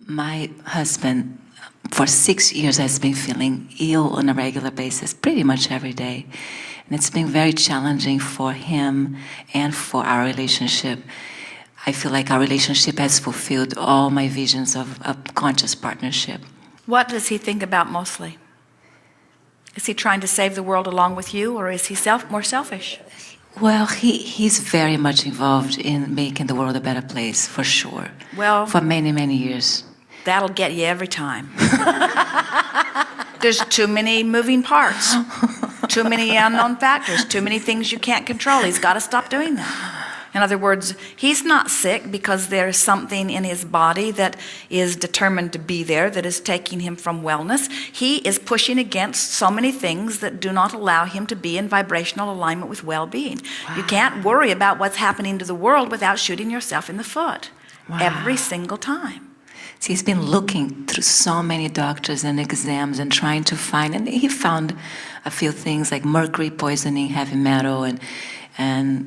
My husband, for 6 years, has been feeling ill on a regular basis, pretty much every day. And it's been very challenging for him and for our relationship. I feel like our relationship has fulfilled all my visions of a conscious partnership. What does he think about mostly? Is he trying to save the world along with you, or is he more selfish? Well, he's very much involved in making the world a better place, for sure. Well, for many, many years. That'll get you every time. There's too many moving parts, too many unknown factors, too many things you can't control. He's got to stop doing that. In other words, he's not sick because there's something in his body that is determined to be there that is taking him from wellness. He is pushing against so many things that do not allow him to be in vibrational alignment with well-being. Wow. You can't worry about what's happening to the world without shooting yourself in the foot. Wow. Every single time. See, he's been looking through so many doctors and exams and trying to find, and he found a few things like mercury poisoning, heavy metal, and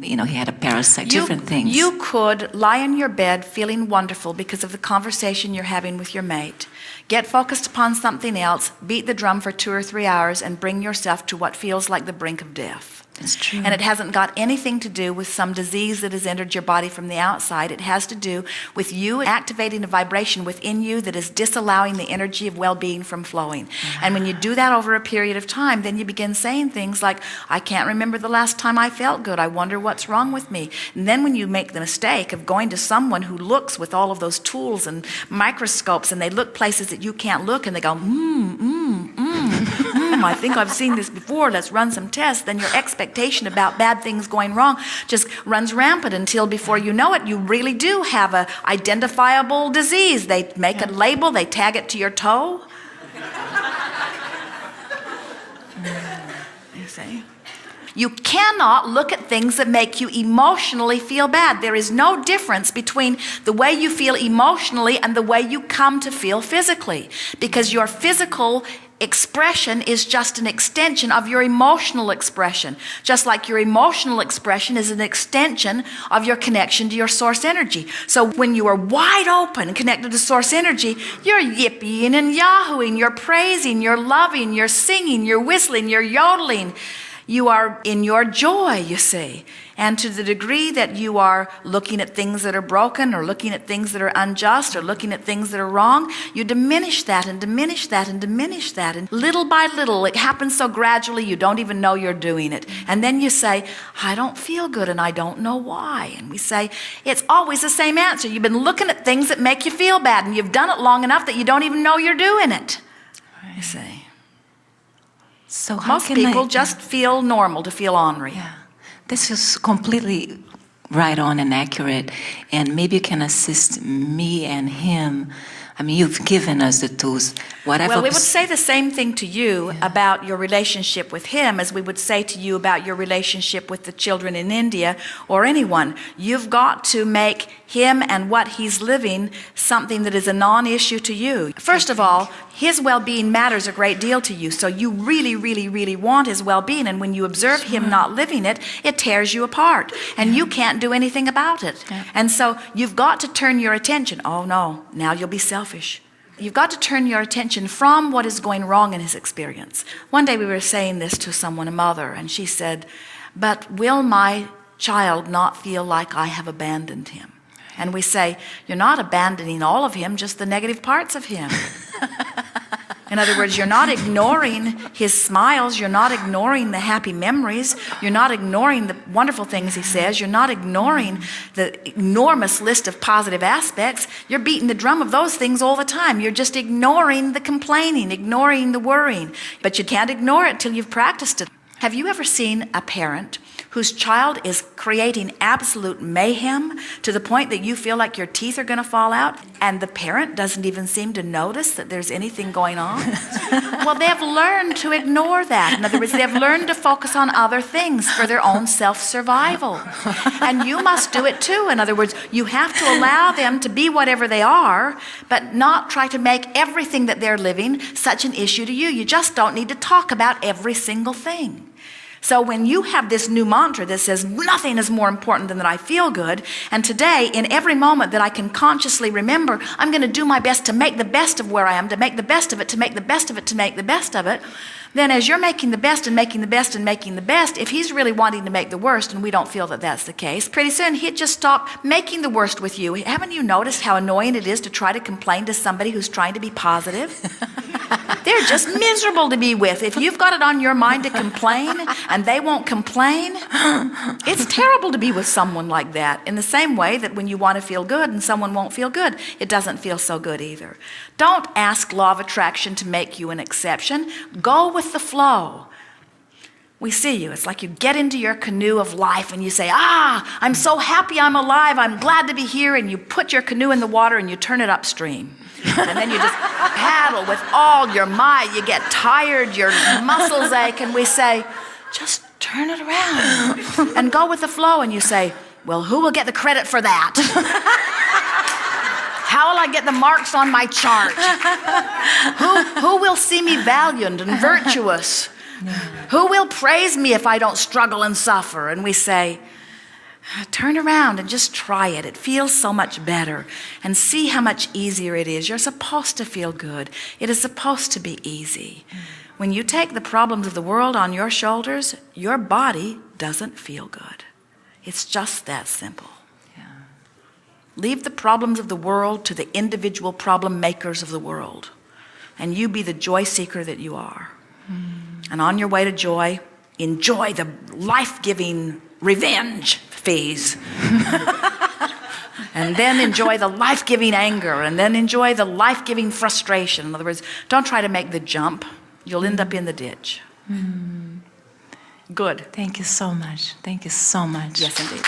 he had a parasite, different things. You could lie in your bed feeling wonderful because of the conversation you're having with your mate. Get focused upon something else, beat the drum for 2 or 3 hours, and bring yourself to what feels like the brink of death. It's true. And it hasn't got anything to do with some disease that has entered your body from the outside. It has to do with you activating a vibration within you that is disallowing the energy of well-being from flowing. And when you do that over a period of time, then you begin saying things like, I can't remember the last time I felt good. I wonder what's wrong with me. And then when you make the mistake of going to someone who looks with all of those tools and microscopes, and they look places that you can't look, and they go, I think I've seen this before, let's run some tests, then your expectation about bad things going wrong just runs rampant until before you know it, you really do have a identifiable disease. They make a label, they tag it to your toe. You see? You cannot look at things that make you emotionally feel bad. There is no difference between the way you feel emotionally and the way you come to feel physically, because your physical expression is just an extension of your emotional expression, just like your emotional expression is an extension of your connection to your source energy. So when you are wide open and connected to source energy, you're yipping and yahooing, you're praising, you're loving, you're singing, you're whistling, you're yodeling. You are in your joy, you see. And to the degree that you are looking at things that are broken, or looking at things that are unjust, or looking at things that are wrong, you diminish that and diminish that and diminish that. And little by little, it happens so gradually you don't even know you're doing it. And then you say, I don't feel good and I don't know why. And we say, it's always the same answer. You've been looking at things that make you feel bad, and you've done it long enough that you don't even know you're doing it. You see. So most people just feel normal to feel ornery. Yeah, this is completely right on and accurate, and maybe you can assist me and him. I mean, you've given us the tools. Whatever. Well, we would say the same thing to you about your relationship with him as we would say to you about your relationship with the children in India or anyone. You've got to make him and what he's living something that is a non-issue to you. First of all, his well-being matters a great deal to you, so you really, really, really want his well-being, and when you observe him not living it, it tears you apart, and you can't do anything about it. And so you've got to turn your attention. Oh no, now you'll be selfish. You've got to turn your attention from what is going wrong in his experience. One day we were saying this to someone, a mother, and she said, but will my child not feel like I have abandoned him? And we say, you're not abandoning all of him, just the negative parts of him. In other words, you're not ignoring his smiles, you're not ignoring the happy memories, you're not ignoring the wonderful things he says, you're not ignoring the enormous list of positive aspects. You're beating the drum of those things all the time. You're just ignoring the complaining, ignoring the worrying. But you can't ignore it till you've practiced it. Have you ever seen a parent whose child is creating absolute mayhem to the point that you feel like your teeth are going to fall out, and the parent doesn't even seem to notice that there's anything going on? Well, they've learned to ignore that. In other words, they've learned to focus on other things for their own self-survival. And you must do it too. In other words, you have to allow them to be whatever they are, but not try to make everything that they're living such an issue to you. You just don't need to talk about every single thing. So when you have this new mantra that says nothing is more important than that I feel good, and today in every moment that I can consciously remember, I'm going to do my best to make the best of where I am, to make the best of it, to make the best of it, to make the best of it, then as you're making the best and making the best and making the best, if he's really wanting to make the worst, and we don't feel that that's the case, pretty soon he'd just stop making the worst with you. Haven't you noticed how annoying it is to try to complain to somebody who's trying to be positive? They're just miserable to be with. If you've got it on your mind to complain and they won't complain, it's terrible to be with someone like that. In the same way that when you want to feel good and someone won't feel good, it doesn't feel so good either. Don't ask law of attraction to make you an exception. Go with the flow. We see you. It's like you get into your canoe of life and you say, I'm so happy I'm alive. I'm glad to be here. And you put your canoe in the water and you turn it upstream. And then you just paddle with all your might. You get tired, your muscles ache, and we say, just turn it around and go with the flow. And you say, well, who will get the credit for that? How will I get the marks on my chart? Who will see me valiant and virtuous? Who will praise me if I don't struggle and suffer? And we say, turn around and just try it. It feels so much better. And see how much easier it is. You're supposed to feel good. It is supposed to be easy. When you take the problems of the world on your shoulders, your body doesn't feel good. It's just that simple. Leave the problems of the world to the individual problem makers of the world. And you be the joy seeker that you are. And on your way to joy, enjoy the life-giving revenge phase. And then enjoy the life-giving anger. And then enjoy the life-giving frustration. In other words, don't try to make the jump. You'll end up in the ditch. Good. Thank you so much. Thank you so much. Yes, indeed.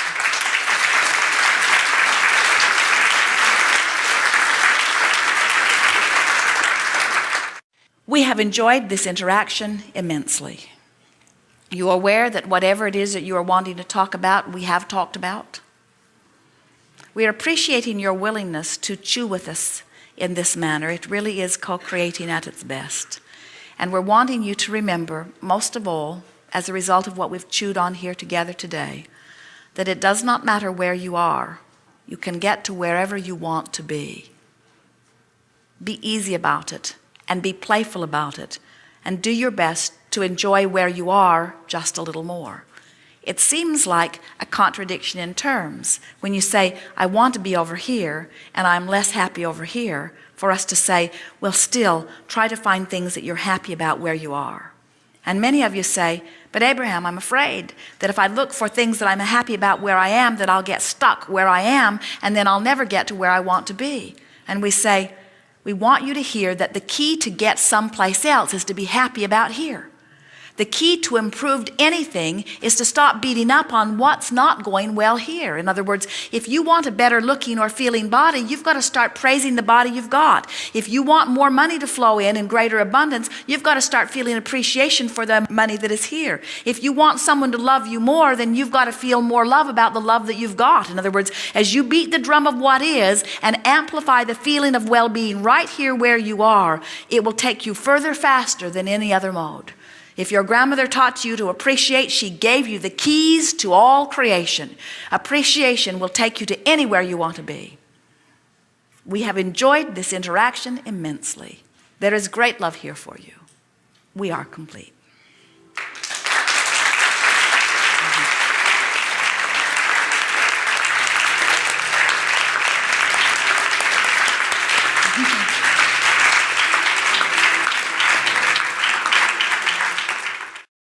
We have enjoyed this interaction immensely. You are aware that whatever it is that you are wanting to talk about, we have talked about. We are appreciating your willingness to chew with us in this manner. It really is co-creating at its best. And we're wanting you to remember, most of all, as a result of what we've chewed on here together today, that it does not matter where you are. You can get to wherever you want to be. Be easy about it. And be playful about it, and do your best to enjoy where you are just a little more. It seems like a contradiction in terms when you say, I want to be over here, and I'm less happy over here, for us to say, well, still, try to find things that you're happy about where you are. And many of you say, but Abraham, I'm afraid that if I look for things that I'm happy about where I am, that I'll get stuck where I am, and then I'll never get to where I want to be. And we say, we want you to hear that the key to get someplace else is to be happy about here. The key to improved anything is to stop beating up on what's not going well here. In other words, if you want a better looking or feeling body, you've got to start praising the body you've got. If you want more money to flow in greater abundance, you've got to start feeling appreciation for the money that is here. If you want someone to love you more, then you've got to feel more love about the love that you've got. In other words, as you beat the drum of what is and amplify the feeling of well-being right here where you are, it will take you further faster than any other mode. If your grandmother taught you to appreciate, she gave you the keys to all creation. Appreciation will take you to anywhere you want to be. We have enjoyed this interaction immensely. There is great love here for you. We are complete.